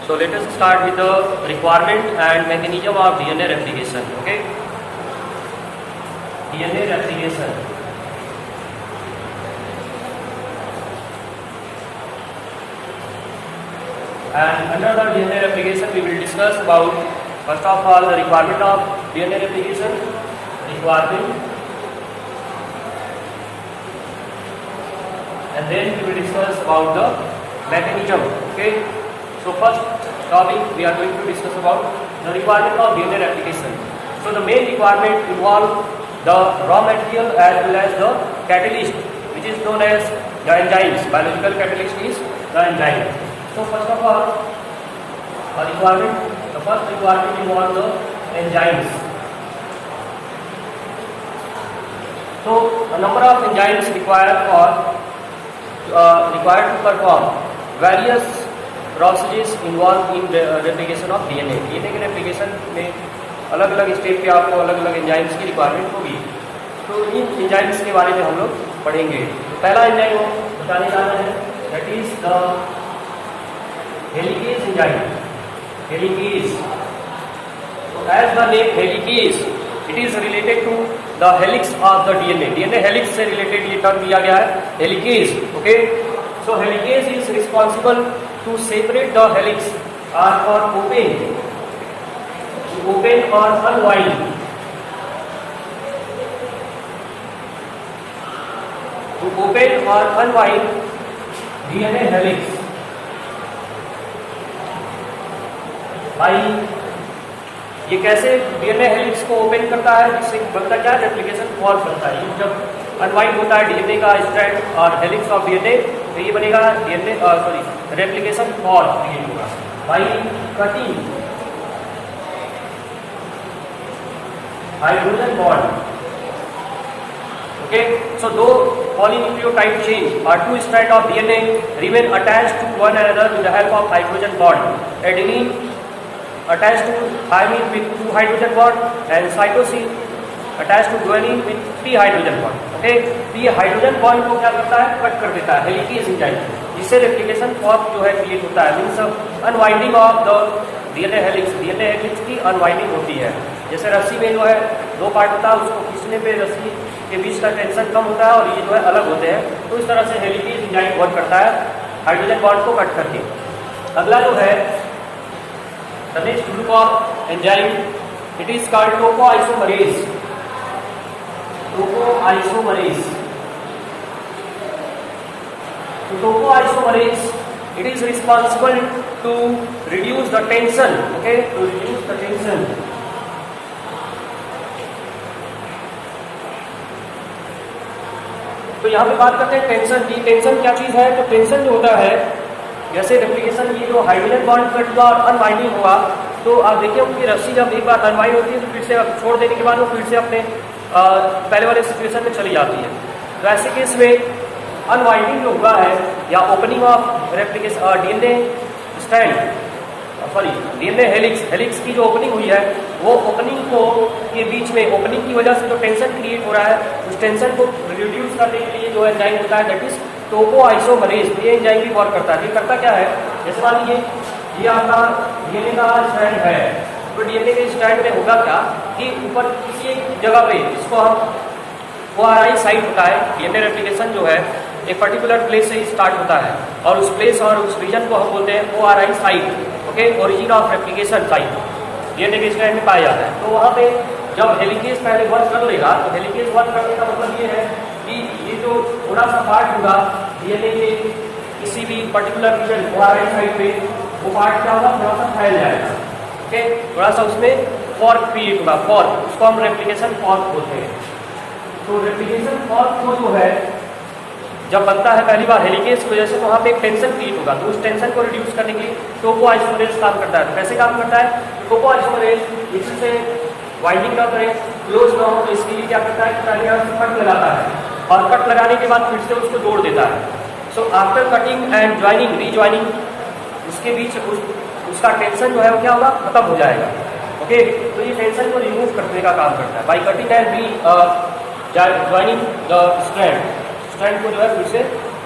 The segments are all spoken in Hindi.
So let us start with the requirement and mechanism of DNA replication. Okay, DNA replication. And under the DNA replication, we will discuss about first of all the requirement of DNA replication, requirement, and then we will discuss about the mechanism. Okay. So first topic we are going to discuss about the requirement of DNA replication. So the main requirement involve the raw material as well as the catalyst, which is known as the enzymes. Biological catalyst is the enzyme. So first of all, the first requirement involves the enzymes. So a number of enzymes required to perform various processes involved in replication of DNA. DNA के replication में अलग अलग स्टेप पे आपको अलग अलग एंजाइम्स की रिक्वायरमेंट होगी. तो इन एंजाइम्स के बारे में हम लोग पढ़ेंगे. पहला एंजाइम बताने जा रहे हैं, that is the helicase enzyme. Helicase, as the name helicase, it is related to the helix of the DNA. DNA helix से रिलेटेड ये टर्म दिया गया है, helicase. Okay, so helicase is responsible to separate the helix or open or unwind DNA helix भाई. ये कैसे DNA हेलिक्स को ओपन करता है, जिससे बनता क्या, रेप्लिकेशन फॉर्म बनता है. ये जब अनवाइंड होता है डीएनए का स्ट्रैंड और हेलिक्स ऑफ डीएनए, तो ये बनेगा डीएनए रेप्लिकेशन फॉर्म क्रिएट होगा by cutting hydrogen bond. Okay, so दो polynucleotide chain or two strand of DNA remain attached to one another with the help of hydrogen bond. Adenine attached to thymine with two hydrogen bond and cytosine attached to guanine with three hydrogen bond. Okay, तो ये हाइड्रोजन बॉन्ड को क्या करता है, कट कर देता है हेलिकेज एंजाइम, जिससे रेप्लिकेशन फॉर्म जो है क्रिएट होता है. Means unwinding of the DNA helix. DNA helix की अनवाइंडिंग होती है. जैसे रस्सी में जो है दो पार्ट होता है, उसको खींचने पे रस्सी के बीच का टेंशन कम होता है और ये जो है अलग होते हैं. तो इस तरह से हेलिकेज एंजाइम वर्क करता है हाइड्रोजन बॉन्ड को कट करके. अगला जो है the next group of enzyme, it is called tocoisomerase. Tocoisomerase. So tocoisomerase, it is responsible to reduce the tension. Okay, to reduce the tension. तो यहाँ पे बात करते हैं टेंशन की. टेंशन क्या चीज है? तो टेंशन जो होता है, जैसे रेप्लिकेशन ये जो हाइड्रोजन बॉन्ड कट हुआ और अनवाइंडिंग हुआ, तो आप देखिए उनकी रस्सी जब एक बार अनवाइंड होती है तो फिर से छोड़ देने के बाद वो फिर से अपने पहले वाले सिचुएशन में चली जाती है. तो ऐसे केस में अनवाइंडिंग जो हुआ है या opening of replication DNA strand DNA helix की जो ओपनिंग हुई है, वो ओपनिंग को के बीच में ओपनिंग की वजह से जो टेंशन क्रिएट हो रहा है, उस टेंशन को रिड्यूस करने के लिए जो एंजाइम होता है, दैट इज टोकोआइसोमरेज. ये एंजाइम भी वर्क करता है. ये करता क्या है, जैसे मान लीजिए ये आपका डीएनए का स्ट्रैंड है, तो डीएनए के स्ट्रैंड में होगा क्या कि ऊपर किसी एक जगह पे, इसको हम ORI साइट होता है. डीएनए रेप्लिकेशन जो है एक पर्टिकुलर प्लेस से स्टार्ट होता है और उस प्लेस और उस रीजन को हम बोलते हैं ORI site. Okay, origin of replication site DNA के स्ट्रैंड में पाया जाता है. तो वहाँ पे जब हेलिकेज पहले वर्क कर लेगा, तो हेलिकेज वर्क करने का मतलब ये है कि ये जो थोड़ा सा पार्ट होगा डीएनए के किसी भी पर्टिकुलर रीजन ORI साइट पे, वो पार्ट क्या होगा, थोड़ा सा फैल जाएगा. ओके, थोड़ा सा उसमें फॉर्क क्रिएट होगा. फॉर्क, उसको हम रेप्लिकेशन फॉर्क बोलते हैं. तो रेप्लिकेशन फॉर्क को जो है जब बनता है पहली बार हेलिकेज की वजह से, तो वहाँ पे एक टेंशन क्रिएट होगा. तो उस टेंशन को रिड्यूस करने के लिए टोकोआइसोमरेज काम करता है. तो कैसे काम करता है, टोकोआइसोमरेज इससे वाइंडिंग ना करे, क्लोज ना हो, तो इसके लिए क्या करता है, पहले यहाँ कट लगाता है और कट लगाने के बाद फिर से उसको जोड़ देता है. So after cutting and joining, rejoining, उसके बीच उसका टेंशन जो है वो क्या होगा, खत्म हो जाएगा. ओके, तो ये टेंशन को रिमूव करने का काम करता है by cutting and joining the strand को जो है फिर से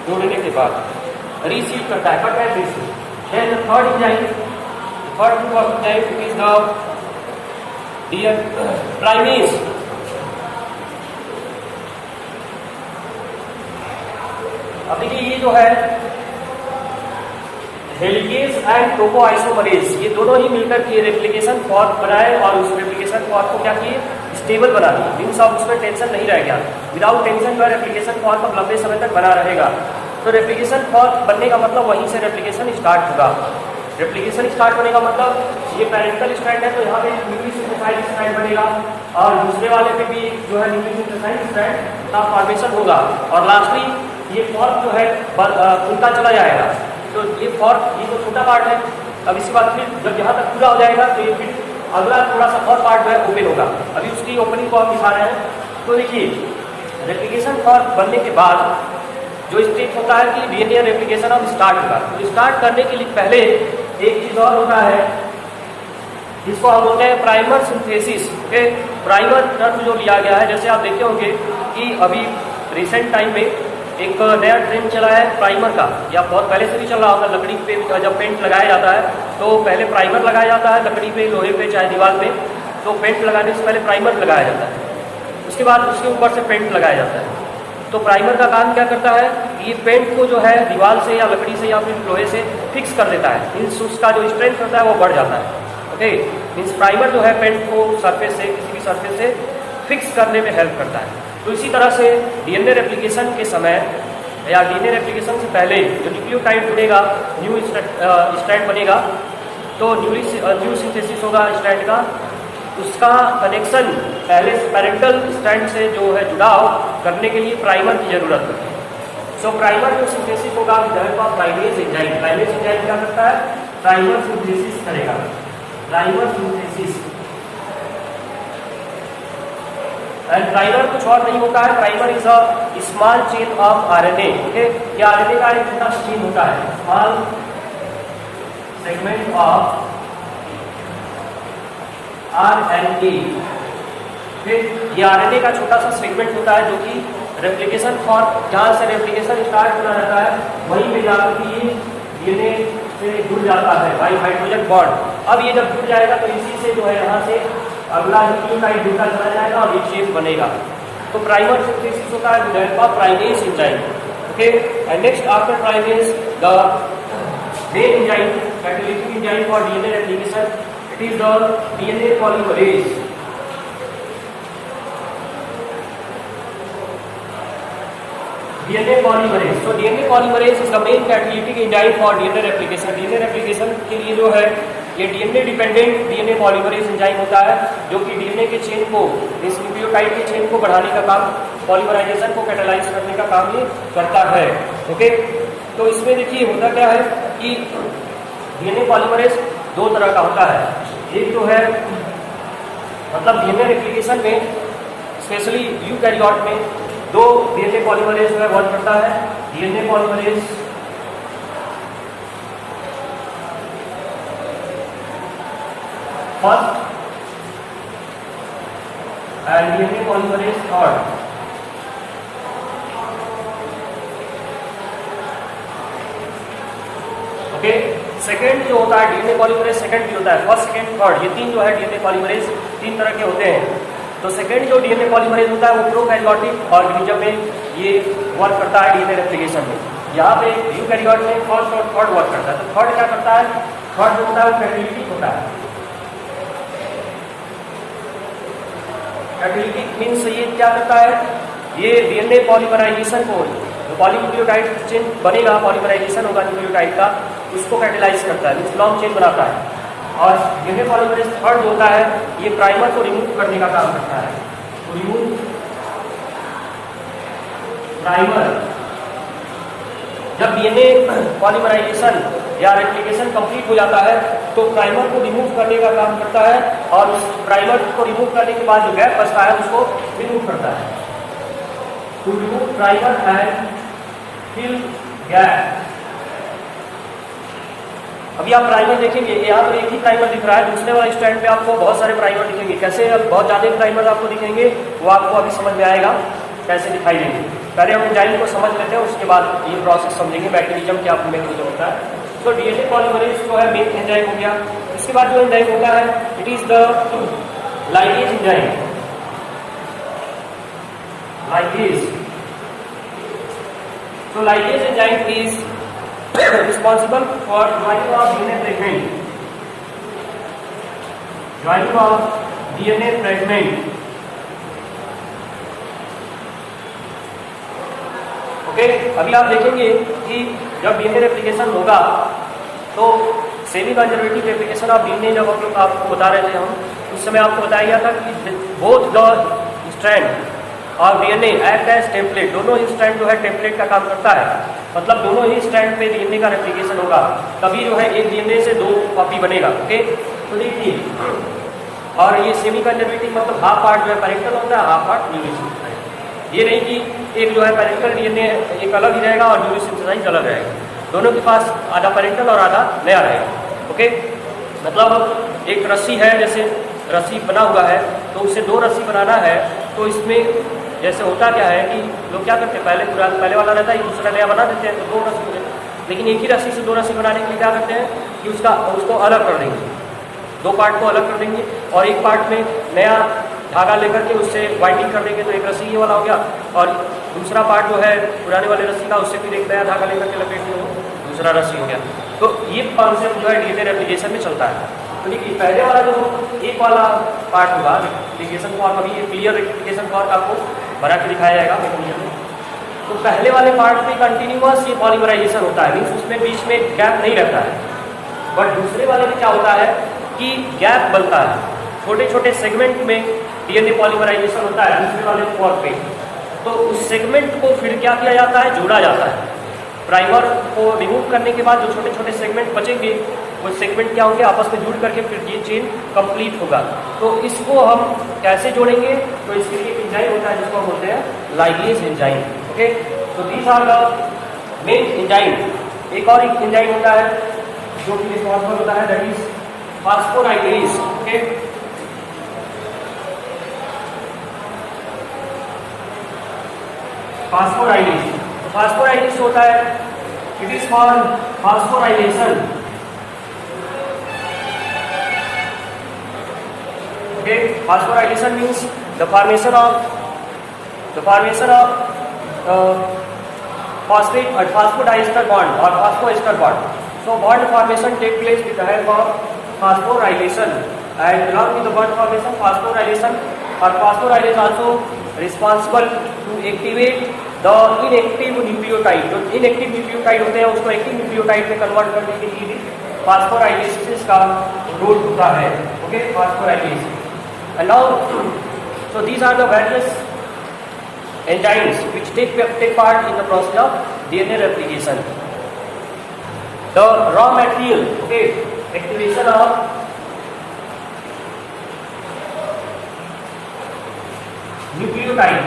जोड़ने के बाद रीसीव करता है, cut and receive. Then third enzyme third group of enzyme it is the primase. अब देखिए ये जो है हेलिकेज एंड टोपोआइसोमरेज, ये दोनों ही मिलकर के रेप्लिकेशन फॉर्म बनाए और उस रेप्लिकेशन फॉर्म को क्या किए, स्टेबल बना दिए। मीन्स अब उसमें टेंशन नहीं रह गया। विदाउट टेंशन जो है रेप्लिकेशन फॉर्म अब लंबे समय तक बना रहेगा। तो रेप्लिकेशन फॉर्म बनने का मतलब वहीं से रेप्लिकेशन स्टार्ट होगा। रेप्लिकेशन स्टार्ट होने का मतलब ये पैरेंटल स्ट्रैंड है तो यहाँ पे न्यूक्लियोसाइड स्ट्रैंड बनेगा और दूसरे वाले पे भी जो है न्यूक्लियोसाइड स्ट्रैंड का फॉर्मेशन होगा और लास्टली ये फॉर्म जो है खुलता चला जाएगा। तो ये फॉर्म, ये तो छोटा पार्ट है। अब इसके बाद फिर जब यहाँ तक पूरा हो जाएगा तो ये फिर अगला थोड़ा सा और पार्ट जो है ओपन होगा। अभी उसकी ओपनिंग को हम दिखा रहे हैं। तो देखिए रेप्लिकेशन फॉर्म बनने के बाद जो स्टेप होता है कि डीएनए रेप्लिकेशन अब स्टार्ट होगा। तो स्टार्ट करने के लिए पहले एक चीज और होता है जिसको हम बोलते हैं primer synthesis. Okay, primer term जो लिया गया है, जैसे आप देखे होंगे कि अभी रिसेंट टाइम में एक नया ट्रेंड चला है प्राइमर का, या बहुत पहले से भी चल रहा होगा। लकड़ी पे जब पेंट लगाया जाता है तो पहले प्राइमर लगाया जाता है, लकड़ी पे, लोहे पे, चाहे दीवार पे। तो पेंट लगाने से पहले प्राइमर लगाया जाता है, उसके बाद उसके ऊपर से पेंट लगाया जाता है। तो प्राइमर का काम क्या करता है, ये पेंट को जो है दीवार से या लकड़ी से या फिर लोहे से फिक्स कर देता है। मीन्स उसका जो स्ट्रेंथ होता है वो बढ़ जाता है। ओके, मीन्स प्राइमर जो है पेंट को सरफेस से, किसी भी सरफेस से फिक्स करने में हेल्प करता है। तो इसी तरह से डीएनए रेप्लिकेशन के समय या डीएनए रेप्लिकेशन से पहले जो न्यूक्लियोटाइड जुड़ेगा, न्यू स्ट्रैंड बनेगा, तो न्यू सिंथेसिस होगा स्ट्रैंड का। उसका कनेक्शन पहले पैरेंटल स्ट्रैंड से जो है जुड़ाव करने के लिए प्राइमर की जरूरत होती है। सो प्राइमर जो सिंथेसिस होगा प्राइमेज एंजाइम। प्राइमेज एंजाइम क्या करता है, प्राइमर सिंथेसिस करेगा। प्राइमर सिंथेसिस एंड प्राइमर कुछ और नहीं होता है, primer is a small chain of RNA. Okay, ये आरएनए का एक छोटा चेन होता है, स्मॉल सेगमेंट ऑफ आरएनए। फिर ये आरएनए का छोटा सा सेगमेंट होता है जो कि रेप्लिकेशन फॉर्म, जहाँ से रेप्लिकेशन स्टार्ट होना रहता है वहीं पे जाकर ये डीएनए से जुड़ जाता है बाई हाइड्रोजन बॉन्ड। अब ये जब जुड़ जाएगा तो इसी से जो है यहाँ से अगला न्यूक्लियोटाइड जुड़ता चला जाएगा और ये चेन बनेगा। तो प्राइमर सिंथेसिस होता है primase enzyme. Okay, and next after primase the main enzyme, catalytic enzyme for DNA replication, it is the DNA polymerase. DNA polymerase, तो DNA polymerase is the main catalytic enzyme for DNA replication. DNA replication के लिए जो है ये DNA dependent DNA polymerase enzyme होता है जो कि डीएनए के चेन को, इस न्यूक्लियोटाइड के चेन को बढ़ाने का काम, पॉलीमराइजेशन को कैटालाइज करने का काम ये करता है। ओके, तो इसमें देखिए होता क्या है कि डीएनए पॉलीमरेज दो तरह का होता है। एक जो है मतलब डीएनए रेप्लिकेशन में स्पेशली यूकैरियोट में दो डीएनए पॉलीमरेज जो है वर्क करता है। DNA polymerase first and DNA polymerase third. Okay, second जो होता है डीएनए पॉलीमरेज सेकेंड भी होता है, फर्स्ट, सेकेंड, थर्ड, ये तीन जो है डीएनए पॉलीमरेज तीन तरह के होते हैं। तो सेकेंड जो डीएनए पॉलीमरेज होता है वो प्रोकैरियोटिक ऑर्गेनिज्म में ये वर्क करता है डीएनए रेप्लिकेशन में। यहाँ पे यूकैरियोट में फर्स्ट और थर्ड वर्क करता है। तो थर्ड क्या करता है, थर्ड जो होता है वो कैटालिटिक होता है। कैटालिटिक मीन्स ये क्या करता है, ये डीएनए पॉलीमराइजेशन को, जो पॉलीन्यूक्लियोटाइड चेन बनेगा, पॉलीमराइजेशन होगा न्यूक्लियोटाइड का, उसको कैटालाइज करता है, मीन्स लॉन्ग चेन बनाता है। और डीएनए पॉलीमरेज थर्ड होता है ये प्राइमर को रिमूव करने का काम करता है। तो रिमूव प्राइमर, जब डीएनए पॉलीमराइजेशन या रेप्लिकेशन कंप्लीट हो जाता है तो प्राइमर को रिमूव करने का काम करता है और उस प्राइमर को रिमूव करने के बाद जो गैप बचता है उसको रिमूव करता है। To remove primer and fill gap. अभी आप प्राइमर देखेंगे, यहाँ पर एक ही प्राइमर दिख रहा है, दूसरे वाले स्टैंड पे आपको बहुत सारे प्राइमर दिखेंगे। कैसे, अब बहुत ज़्यादा प्राइमर आपको दिखेंगे, वो आपको अभी समझ में आएगा कैसे दिखाई देंगे। पहले हम एंजाइम को समझ लेते हैं, उसके बाद ये प्रोसेस समझेंगे मैकेनिज्म क्या मैकेनिज्म होता है। सो डीएनए पॉलीमरेज जो है मेन एंजाइम हो गया। इसके बाद जो एंजाइम होता है it is the ligase enzyme. Ligase. So ligase enzyme is responsible for joining of DNA fragment. Joining of DNA fragment. Okay, अभी आप देखेंगे कि जब डीएनए रेप्लिकेशन होगा तो semi conservative replication of DNA जब हम लोग आपको बता रहे थे हम उस समय आपको बताया गया था कि बोथ द स्ट्रैंड और डीएनए एक्ट एज टेम्पलेट, दोनों ही स्ट्रैंड जो है टेम्पलेट का काम करता है। मतलब दोनों ही स्ट्रैंड पे डीएनए का रेप्लिकेशन होगा, तभी जो है एक डीएनए से दो कॉपी बनेगा। ओके, तो देखिए, और ये सेमी कंजर्वेटिव मतलब हाफ पार्ट जो है पैरेंटल होता है, हाफ पार्ट न्यूक्लियोसाइड। ये नहीं कि एक जो है पैरेंटल डीएनए एक अलग ही रहेगा और न्यूक्लियोसाइड अलग रहेगा, दोनों के पास आधा पैरेंटल और आधा नया रहेगा। ओके, मतलब एक रस्सी है, जैसे रस्सी बना हुआ है तो उसे दो रस्सी बनाना है, तो इसमें जैसे होता क्या है कि लोग क्या करते हैं, पहले वाला रहता है, दूसरा नया बना देते हैं तो दो रस्सी होते हैं। लेकिन एक ही रस्सी से दो रस्सी बनाने के लिए क्या करते हैं कि उसको अलग कर देंगे, दो पार्ट को अलग कर देंगे और एक पार्ट में नया धागा लेकर के उससे बाइंडिंग कर देंगे, तो एक रस्सी ये वाला हो गया, और दूसरा पार्ट जो है पुराने वाले रस्सी का उससे फिर एक नया धागा लेकर के लपेट दो, दूसरा रस्सी हो गया। तो ये कॉन्सेप्ट जो है डीएनए रेप्लिकेशन में चलता है। तो देखिए, पहले वाला जो एक वाला पार्ट होगा रेप्लिकेशन फॉर्म, अभी क्लियर रेप्लिकेशन फॉर्म आपको बना के दिखाया जाएगा मैकेनिज्म में। तो पहले वाले पार्ट में कंटिन्यूअस ये पॉलीमराइजेशन होता है, मीन्स उसमें बीच में गैप नहीं रहता है। बट दूसरे वाले में क्या होता है कि गैप बनता है, छोटे छोटे सेगमेंट में डीएनए पॉलीमराइजेशन होता है दूसरे वाले फॉर्म पे। तो उस सेगमेंट को फिर क्या किया जाता है, जोड़ा जाता है। प्राइमर को रिमूव करने के बाद जो छोटे छोटे सेगमेंट बचेंगे वो सेगमेंट क्या होंगे, आपस में जुड़ करके फिर ये चेन कंप्लीट होगा। तो इसको हम कैसे जोड़ेंगे, तो इसके लिए एक एंजाइम होता है जिसको हम बोलते हैं लाइगेज एंजाइम। ओके, तो these are the main enzyme. एक और एक एंजाइम होता है जो कि रिस्पॉन्सिबल होता है, दैट इज फास्फोराइलेज। ओके, फास्फोराइलेज, फास्फोराइलेज होता है, it is for phosphorylation. Okay, phosphorylation means the formation of phosphodiester bond or phosphoester bond. So bond formation take place with the help of phosphorylation, and along with the bond formation, phosphorylation or phosphorylase also responsible to activate the inactive nucleotide. जो inactive nucleotide होते हैं उसको active nucleotide में convert करने के लिए phosphorylation का रोल होता है। Okay, phosphorylation. And now, so these are the various enzymes which take part in the process of DNA replication. The raw material, okay, activation of nucleotide.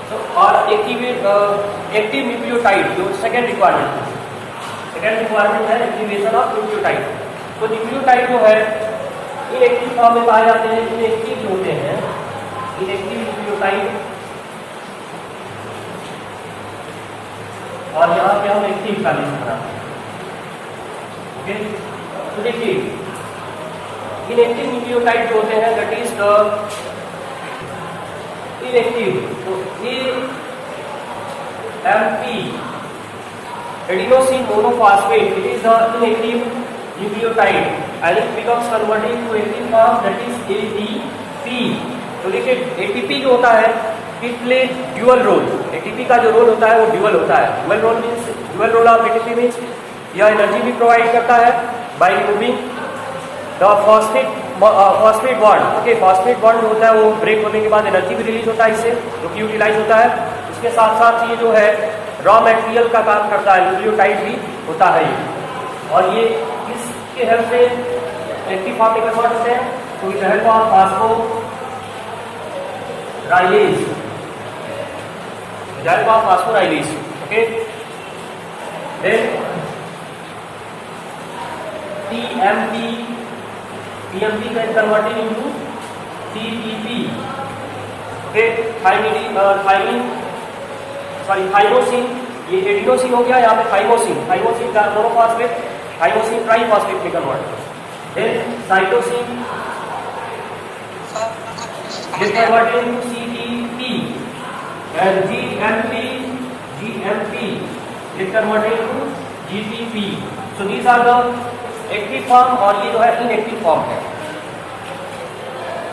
So, or active nucleotide, जो second requirement है activation of nucleotide. तो न्यूक्लियोटाइड जो है इनएक्टिव फॉर्म में पाए जाते हैं, इनएक्टिव होते हैं, इनएक्टिव न्यूक्लियोटाइड, और यहाँ पे हम एक्टिव का लिस्ट बनाते हैं। ओके, तो देखिए इनएक्टिव न्यूक्लियोटाइड जो होते हैं दैट इज द इनएक्टिव, तो AMP adenosine monophosphate, it is the inactive nucleotide and it becomes converted to active form, that is ATP. तो देखिए ATP जो होता है it plays dual role. ATP का जो रोल होता है वो ड्यूअल होता है। dual role of ATP means यह एनर्जी भी प्रोवाइड करता है by removing the phosphate bond. Okay, phosphate bond जो होता है वो ब्रेक होने के बाद एनर्जी भी रिलीज होता है इससे, जो कि यूटिलाइज होता है। इसके साथ साथ ये जो है रॉ मटेरियल का काम करता है, न्यूक्लियोटाइड भी होता है ये, और ये इसके हेल्प से एक्टिव फॉर्म में कन्वर्ट होते हैं। तो with help of phosphorylase, okay, then TMP can converted into TTP, okay, thymine sorry thymosin, ये एडिनोसिन हो गया, यहाँ पे थाइमोसिन, थाइमोसिन का मोनोफॉस्फेट, थाइमोसिन ट्राइफॉस्फेट में convert. Then cytosine is converted into CTP and GMP is converted into GTP. So these are the active form और ये जो है inactive form है।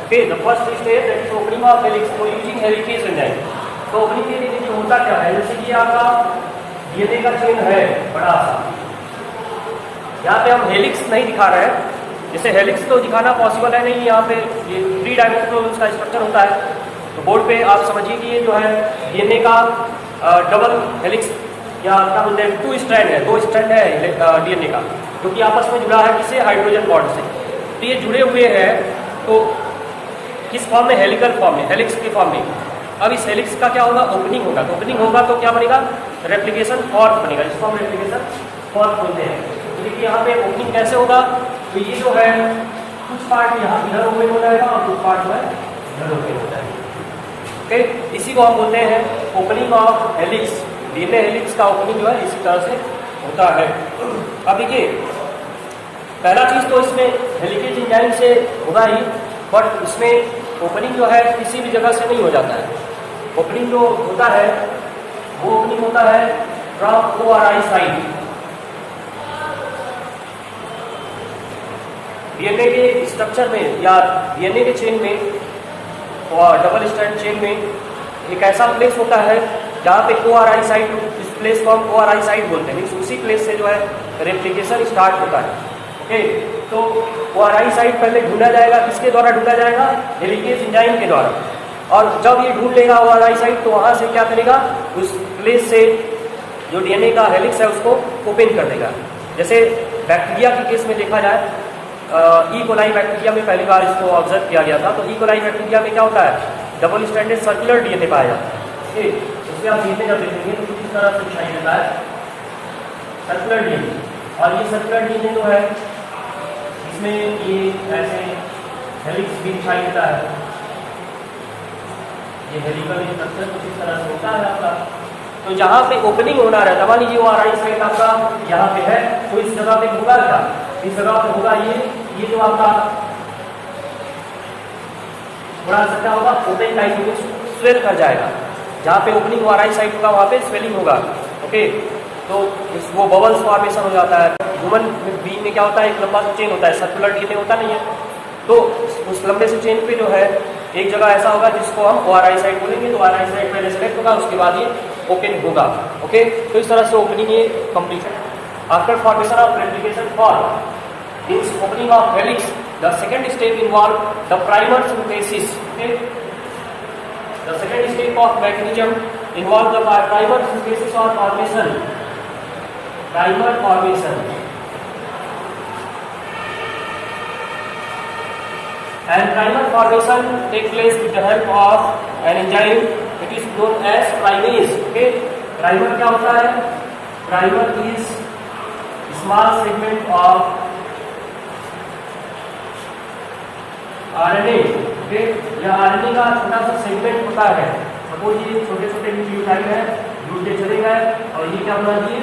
Okay, the first stage that is opening of helix for using helicase enzyme। तो opening के लिए होता क्या है, जैसे कि आपका DNA का चेन है बड़ा सा, यहाँ पे हम हेलिक्स नहीं दिखा रहे हैं, जैसे हेलिक्स तो दिखाना पॉसिबल है नहीं, यहाँ पे ये 3 डायमेंशनल उसका स्ट्रक्चर होता है। तो बोर्ड पे आप समझिए कि ये जो है डीएनए का डबल हेलिक्स या क्या बोलते हैं 2 स्ट्रैंड है, 2 स्ट्रैंड है डीएनए का, जो कि आपस में जुड़ा है किससे, हाइड्रोजन बॉन्ड से। तो ये जुड़े हुए हैं तो किस फॉर्म में, हेलिकल फॉर्म में, हेलिक्स के फॉर्म में। अब इस हेलिक्स का क्या होगा, ओपनिंग होगा, तो ओपनिंग होगा तो क्या बनेगा, रेप्लिकेशन फॉर्क बनेगा, जिसको हम रेप्लिकेशन फॉर्क बोलते हैं। तो देखिए यहाँ पे ओपनिंग कैसे होगा, तो ये जो है कुछ पार्ट यहाँ इधर ओपन हो जाएगा और कुछ पार्ट जो है इधर ओपन हो जाएगा। ओके, इसी को हम बोलते हैं opening of helix. DNA helix का ओपनिंग जो है इसी तरह से होता है। अब देखिए पहला चीज तो इसमें हेलिकेज एंजाइम से होगा ही, बट इसमें ओपनिंग जो है किसी भी जगह से नहीं हो जाता है। ओपनिंग जो होता है वो ओपनिंग होता है फ्रॉम ORI साइड। डीएनए के स्ट्रक्चर में या डीएनए के चेन में और डबल स्ट्रैंड चेन में एक ऐसा प्लेस होता है जहाँ पे ORI साइट, इस प्लेस को हम ORI साइट बोलते हैं, उसी प्लेस से जो है रेप्लिकेशन स्टार्ट होता है। ओके, तो ORI साइट पहले ढूंढा जाएगा, किसके द्वारा ढूंढा जाएगा, हेलिकेज एंजाइम के द्वारा। और जब ये ढूंढ लेगा ORI साइट तो वहाँ से क्या करेगा, उस प्लेस से जो डीएनए का हेलिक्स है उसको ओपन कर देगा। जैसे बैक्टीरिया के केस में देखा जाए, ई कोलाई बैक्टीरिया में पहली बार इसको ऑब्जर्व किया गया था। तो ई कोलाई बैक्टीरिया में क्या होता है, डबल स्ट्रैंडेड सर्कुलर डीएनए पाया जाता है। इसमें आप डीएनए जब देखेंगे तो किस तरह से दिखाई देता है, सर्कुलर डीएनए। और ये सर्कुलर डीएनए जो है इसमें ये ऐसे हेलिक्स भी दिखाई देता है, ये हेलिकल स्ट्रक्चर कुछ इस तरह से होता है आपका। तो जहाँ पे ओपनिंग होना रहता है, मान लीजिए ORI साइट आपका यहाँ पे है, तो इस जगह पे होगा क्या, इस जगह पे होगा ये जो आपका थोड़ा सा क्या होगा, ओपन टाइप में स्वेल कर जाएगा। जहाँ पे ओपनिंग ORI साइट होगा वहाँ पे स्वेलिंग होगा। ओके, तो वो बबल्स फॉर्मेशन हो जाता है। ह्यूमन बीइंग में क्या होता है, एक लंबा सा चेन होता है, सर्कुलर डीएनए होता नहीं है, तो उस लंबे से चेन पे जो है एक जगह ऐसा होगा जिसको हम ORI साइट बोलेंगे। तो ORI साइट पहले सेलेक्ट होगा, उसके बाद ये ओपन होगा। ओके, तो इस तरह से ओपनिंग ये complete. After formation of replication form means opening of helix, the second step involve the primer synthesis. Okay, the second step of mechanism involve the primer synthesis or formation, primer formation, and primer formation take place with the help of an enzyme. It is known as primase. Okay, primer क्या होता है, primer is small segment of RNA। Okay, यह RNA का छोटा सा सेगमेंट होता है। सपोज ये छोटे छोटे न्यूक्लियोटाइड है, जुड़ते चले गए और ये क्या बना दिए,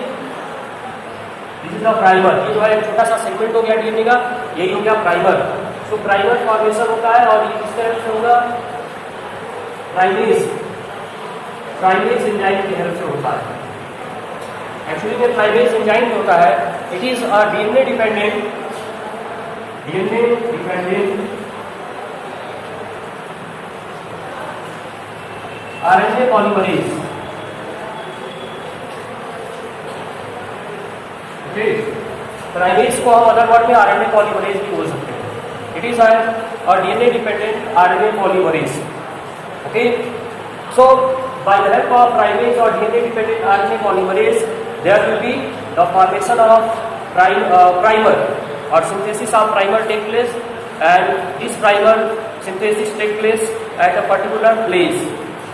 दिस इज द प्राइमर। ये जो है छोटा सा सेगमेंट हो गया डीएनए का, यही हो गया प्राइमर। तो प्राइमर फॉर्मेशन होता है और ये किस तरह से होगा, प्राइमेज, प्राइमेज एंजाइम की हेल्प से होता है। एक्चुअली में प्राइमेज एंजाइम जो होता है, it is a DNA dependent RNA polymerase। Okay, primase को हम अदर वर्ड में RNA polymerase भी बोल सकते हैं। It is a DNA dependent RNA polymerase। Okay, so by the help of primase or DNA dependent RNA polymerase there will be the formation of primer or synthesis of primer take place, and this primer synthesis take place at a particular place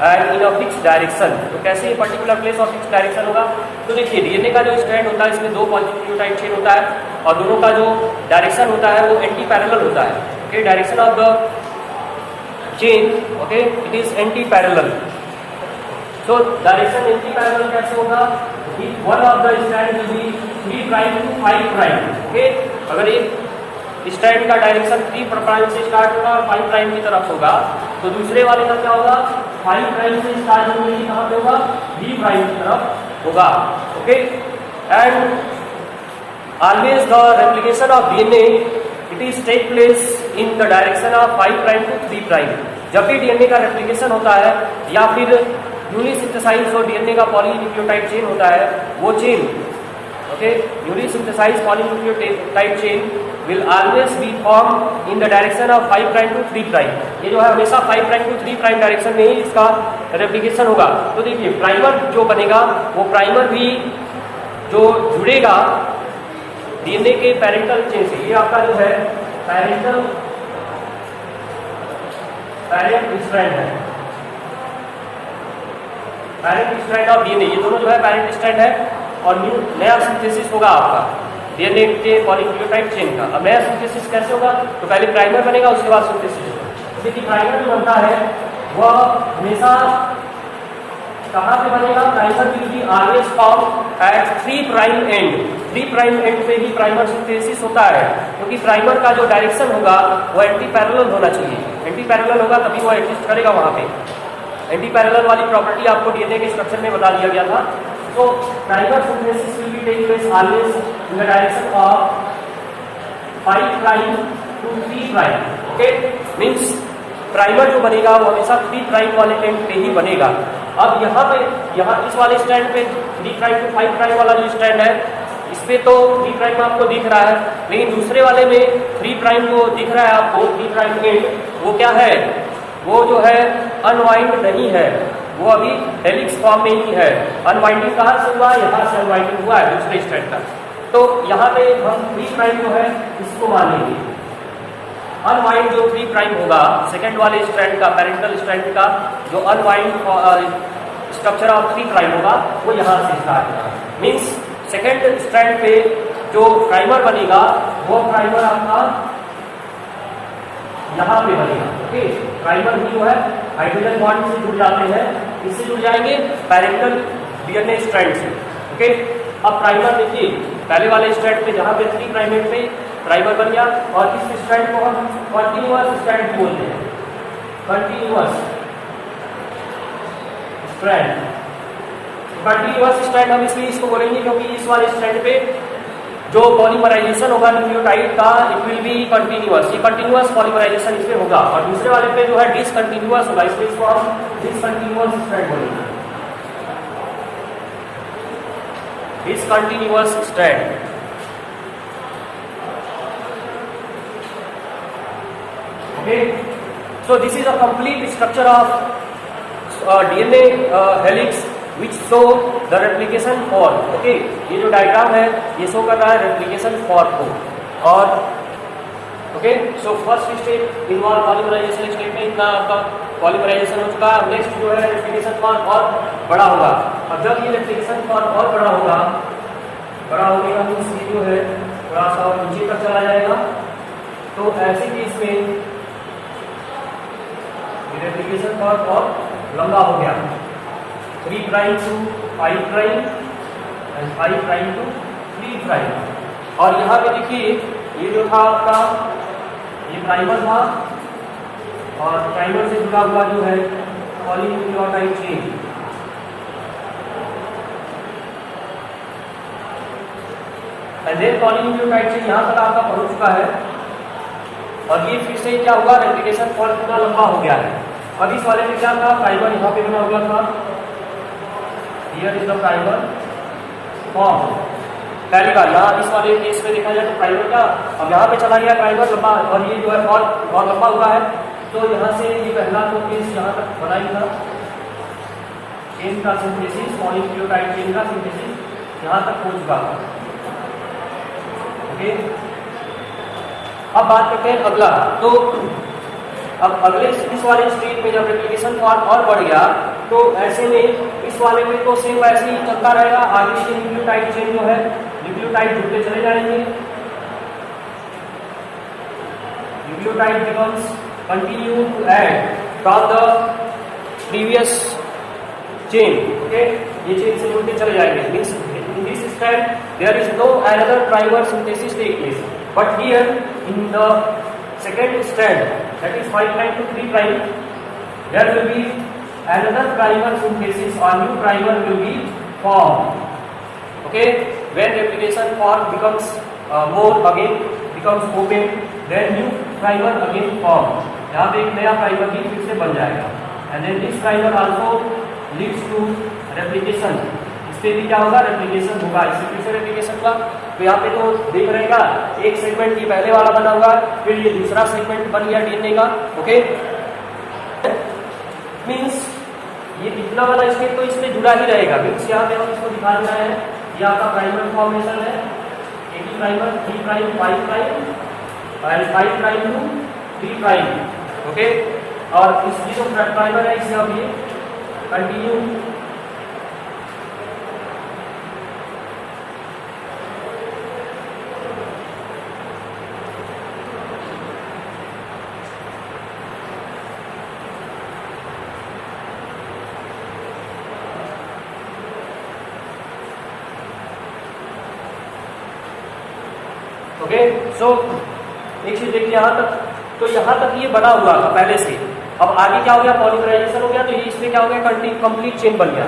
and in a fixed direction। तो कैसे ये पर्टिकुलर प्लेस और फिक्स डायरेक्शन होगा, तो देखिए डीएनए का जो स्ट्रैंड होता है इसमें 2 पॉलीन्यूक्लियोटाइड चेन होता है और दोनों का जो डायरेक्शन होता है वो एंटी पैरेलल होता है। Okay, direction of the chain, okay, it is anti parallel. So direction anti parallel कैसे होगा? One of the strand will be 3 prime to 5 prime. Okay, अगर एक स्ट्रैंड का डायरेक्शन 3 प्राइम से स्टार्ट होगा और 5 प्राइम की तरफ होगा, तो दूसरे वाले का क्या होगा? 5 प्राइम से स्टार्ट होने की कहाँ पे होगा? 3 प्राइम की तरफ होगा। Okay, and always the replication of DNA it is take place in the direction of 5 prime to 3 prime. जब भी डीएनए का रेप्लिकेशन होता है या फिर यूनिसिंथेसाइज और डीएनए का पॉलीन्यूक्लियोटाइड चेन होता है, वो chain, okay, newly synthesized polynucleotide chain will always be form in the direction of 5 prime to 3 prime. ये जो है हमेशा 5 प्राइम टू 3 प्राइम डायरेक्शन में ही इसका रेप्लिकेशन होगा। तो देखिए प्राइमर जो बनेगा वो प्राइमर भी जो जुड़ेगा डीएनए के पैरेंटल चेन से, ये आपका जो है पैरेंट स्ट्रैंड है, पैरेंट स्ट्रैंड ऑफ डीएनए, ये दोनों जो है पैरेंट स्ट्रैंड है। और न्यू नया सिंथेसिस होगा आपका डीएनए के पॉलीन्यूक्लियोटाइड चेन का। अब नया सिंथेसिस कैसे होगा? तो पहले प्राइमर बनेगा, उसके बाद सिंथेसिस होगा। देखिए प्राइमर जो बनता है वह हमेशा कहाँ पे बनेगा? Primer will be always form at 3 prime end. 3 prime end पे ही प्राइमर सिंथेसिस होता है, क्योंकि प्राइमर का जो डायरेक्शन होगा वो एंटी पैरेलल होना चाहिए। एंटी पैरेलल होगा तभी वो एग्जिस्ट करेगा वहाँ पे। एंटी पैरेलल वाली प्रॉपर्टी आपको डीएनए के स्ट्रक्चर में बता दिया गया था। तो primer synthesis will be take place always in the direction of 5 prime to 3 prime. Okay, means primer जो बनेगा वो हमेशा 3 प्राइम वाले एंड पे ही बनेगा। अब यहाँ पे इस वाले स्ट्रैंड पे 3 प्राइम टू 5 प्राइम वाला जो स्ट्रैंड है, इस पे तो 3 प्राइम आपको दिख रहा है, लेकिन दूसरे वाले में 3 प्राइम जो दिख रहा है आपको 3 प्राइम एंड, वो क्या है? वो जो है अनवाइंड नहीं है, वो अभी हेलिक्स फॉर्म में ही है। अनवाइंडिंग कहाँ से हुआ? यहाँ से अनवाइंडिंग हुआ है दूसरे स्ट्रैंड का। तो यहाँ पे हम 3 प्राइम जो है इसको मानेंगे। अनवाइंड जो 3 प्राइम होगा सेकेंड वाले स्ट्रैंड का, पैरेंटल स्ट्रैंड का जो अनवाइंड स्ट्रक्चर ऑफ 3 प्राइम होगा वो यहाँ से स्टार्ट होगा। मीन्स सेकेंड स्ट्रैंड पे जो प्राइमर बनेगा वो प्राइमर आपका यहाँ पे बनेगा। ओके, प्राइमर भी जो है हाइड्रोजन बॉन्ड से जुड़ जाते हैं, इससे जुड़ जाएंगे पैरेंटल डीएनए स्ट्रैंड से। ओके, अब प्राइमर देखिए पहले वाले स्ट्रैंड पे जहाँ पे 3 प्राइम एंड पे प्राइमर बन गया, और इस स्ट्रैंड को हम कंटिन्यूअस स्ट्रैंड बोलते हैं। कंटिन्यूअस स्ट्रैंड हम इसलिए इसको बोलेंगे क्योंकि इस वाले स्ट्रैंड पे जो पॉलीमराइजेशन होगा न्यूक्लियोटाइड का इट विल बी कंटिन्यूअस। ये कंटिन्यूअस पॉलीमराइजेशन इसमें होगा, और दूसरे वाले पे जो है डिसकंटिन्यूअस होगा, इसलिए इसको हम डिसकंटिन्यूअस स्ट्रैंड बोलेंगे। Discontinuous strand. Okay, so this is a complete structure of DNA helix which show the replication form. Okay, ये जो डायग्राम है ये शो कर रहा है रेप्लिकेशन फॉर्म को। और okay, so first step involve polymerization step में इतना आपका पॉलीमराइजेशन हो चुका है। नेक्स्ट जो है रेप्लिकेशन फॉर्म और बड़ा होगा। अब जब ये रेप्लिकेशन फॉर्म और बड़ा होगा, बड़ा होने का मीन्स ये जो है थोड़ा सा और नीचे तक चला जाएगा, तो ऐसे केस में रेप्लिकेशन फॉर्म और लंबा हो गया, 3 prime to 5 prime and 5 prime to 3 prime. और यहाँ पे देखिए ये जो था आपका ये प्राइमर था, और प्राइमर से जुड़ा हुआ जो है polynucleotide chain. And then polynucleotide chain यहाँ तक आपका पहुँच चुका है, और ये फिर से क्या हुआ? रेप्लिकेशन फॉर्म कितना लंबा हो गया है। अब इस वाले में क्या था? प्राइमर यहाँ पे बना हुआ था, here is the primer form. पहली बार यहाँ इस वाले केस में देखा जाए तो प्राइमर का अब यहाँ पे चला गया प्राइमर लंबा, और ये जो है बहुत लंबा हुआ है। तो यहाँ से ये पहला तो केस यहाँ तक बना ही था, चेन का सिंथेसिस, पॉलीन्यूक्लियोटाइड चेन का सिंथेसिस यहाँ तक हो चुका था। ओके, अब बात करते हैं अगला। तो अब अगले इस वाले स्टेज में जब रेप्लिकेशन फॉर्म और बढ़ गया, तो ऐसे में इस वाले में तो सेम वैसे ही चलता रहेगा। आगे से न्यूक्लियोटाइड चेन जो है न्यूक्लियोटाइड जुड़ते चले जाएंगे, nucleotide becomes continue to add from the previous chain, okay, ये चेन से जुड़ के चले जाएंगे। Means in this strand there is no another primer synthesis take place, but here in the second strand that is 5 prime to 3 prime there will be another primer synthesis or new primer will be formed, okay, when replication form becomes more again becomes open, then new primer again form, यहाँ पे एक नया प्राइमर भी फिर से बन जाएगा, and then this primer also leads to replication, इस पे भी क्या होगा, रेप्लिकेशन होगा, इससे फिर से रेप्लिकेशन होगा। तो यहाँ पे तो देख रहेगा एक सेगमेंट ये पहले वाला बना हुआ, फिर ये दूसरा सेगमेंट बन गया डीएनए का, ओके, मीन्स ये पिछला वाला स्टेप तो इसमें जुड़ा ही रहेगा। मीन्स यहाँ पे हम इसको दिखा रहे हैं, ये आपका प्राइमर फॉर्मेशन है, एक primer 3 prime 5 prime and 5 prime to 3 prime, okay, और इसकी जो प्राइमर है इसे अब ये कंटिन्यू ओके। सो एक चीज देखिए यहाँ तक, तो यहाँ तक ये बना हुआ था पहले से, अब आगे क्या हो गया, पॉलीमराइजेशन हो गया, तो ये इसमें क्या हो गया, कंप्लीट चेन बन गया।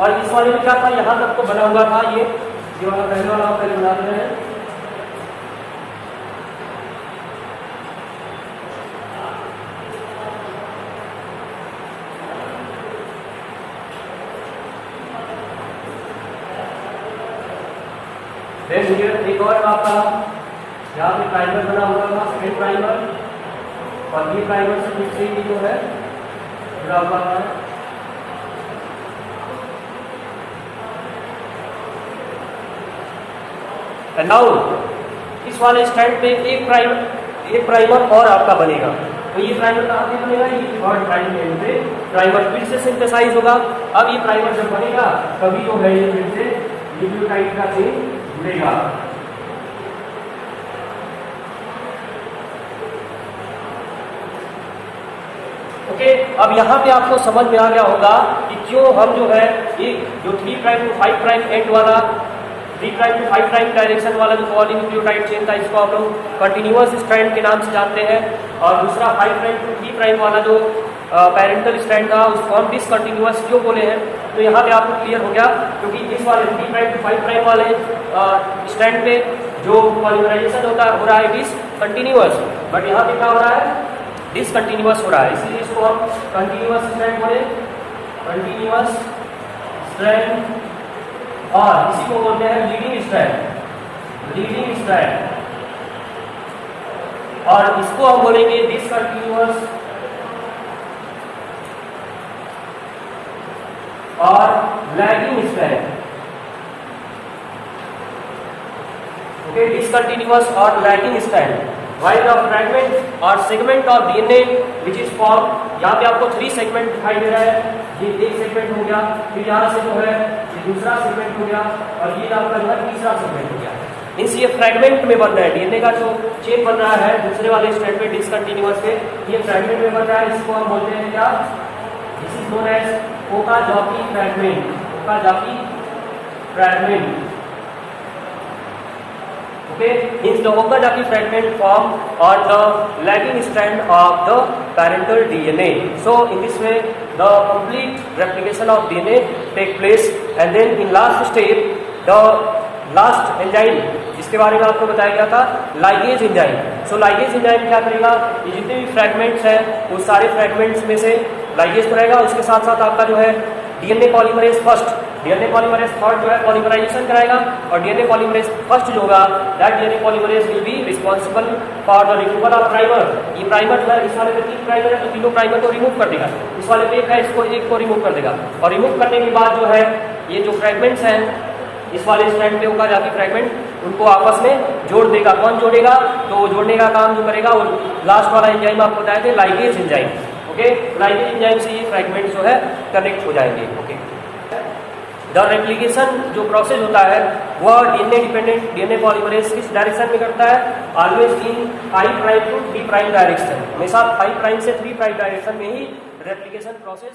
और इस वाले में क्या था, यहाँ तक तो बना हुआ था, ये वाला पहले वाला आप पहले बना रहे हैं, एक और आपका यहाँ पे प्राइमर बना हुआ था, सेकेंड प्राइमर, और ये प्राइमर से फिर से जो है जुड़ा हुआ है। एंड नाउ इस वाले स्टैंड पे एक प्राइमर और आपका बनेगा, तो ये प्राइमर कहाँ पे बनेगा, ये थर्ड प्राइम पे प्राइमर फिर से सिंथेसाइज होगा। अब ये प्राइमर जब बनेगा तभी जो है ये फिर से न्यूक्लियोटाइड का चेन जुड़ेगा। ओके, अब यहाँ पे आपको समझ में आ गया होगा कि क्यों हम जो है एक जो 3 प्राइम टू 5 प्राइम एंड वाला 3 प्राइम टू 5 प्राइम डायरेक्शन वाला जो पॉलीन्यूक्लियोटाइड चेन था, इसको हम लोग कंटिन्यूअस स्ट्रैंड के नाम से जानते हैं, और दूसरा 5 प्राइम टू 3 प्राइम वाला जो पैरेंटल स्ट्रैंड था उसको हम डिसकंटिन्यूअस क्यों बोले हैं। तो यहाँ पे आपको क्लियर हो गया, क्योंकि इस वाले 3 प्राइम टू 5 प्राइम वाले स्ट्रैंड पे जो पॉलीमराइजेशन होता है हो रहा है डिसकंटिन्यूअस, बट यहाँ पे क्या हो रहा है, डिसकंटिन्यूअस हो रहा है, इसलिए इसको हम कंटिन्यूअस स्ट्रैंड बोले, कंटिन्यूअस स्ट्रैंड, और इसी को बोलते हैं लीडिंग स्ट्रैंड, और इसको हम बोलेंगे डिसकंटिन्यूअस और लैगिंग स्ट्रैंड। ओके, डिसकंटिन्यूअस और lagging strand. While the fragment or segment of DNA which is formed, यहाँ पे आपको 3 सेगमेंट दिखाई दे रहा है, ये एक सेगमेंट हो गया, फिर यहाँ से जो है ये दूसरा सेगमेंट हो गया, और ये आपका जो है तीसरा सेगमेंट हो गया। मीन्स ये फ्रैगमेंट में बन रहा है, डीएनए का जो चेन बन रहा है दूसरे वाले स्ट्रैंड पे डिसकंटिन्यूअस पे, ये फ्रैगमेंट में बन रहा है, इसको हम बोलते हैं क्या, this is known as Okazaki fragment, Okazaki fragment. Okay, means the Okazaki fragment form on the lagging strand of the parental DNA. So in this way the complete replication of DNA take place, and then in last step the last enzyme जिसके बारे में आपको बताया गया था, लाइगेज एंजाइम। सो लाइगेज एंजाइम क्या करेगा, ये जितने भी फ्रैगमेंट्स हैं उस सारे फ्रैगमेंट्स में से लाइगेज तो रहेगा, उसके साथ साथ आपका जो है DNA polymerase first, DNA polymerase third जो है पॉलीमराइजेशन कराएगा, और डीएनए पॉलीमरेज फर्स्ट जो होगा that DNA polymerase will be responsible for the removal of primer. ये प्राइमर जो है इस वाले में 3 प्राइमर है तो तीनों प्राइमर को रिमूव कर देगा, इस वाले पे एक है इसको एक को रिमूव कर देगा, और रिमूव करने के बाद जो है ये जो फ्रैगमेंट्स हैं इस वाले स्ट्रैंड पे होगा जाके फ्रैगमेंट उनको आपस में जोड़ देगा। कौन जोड़ेगा, तो जोड़ने का काम जो करेगा वो लास्ट वाला एंजाइम आपको बताए थे, ligase enzyme. Okay, ligase enzyme से ये फ्रैगमेंट जो है कनेक्ट हो जाएंगे। ओके, द रेप्लिकेशन जो प्रोसेस होता है वह डीएनए डिपेंडेंट डीएनए पॉलीमरेज किस डायरेक्शन में करता है, always in 5 prime to 3 prime direction, हमेशा 5 प्राइम से 3 प्राइम डायरेक्शन में ही रेप्लिकेशन प्रोसेस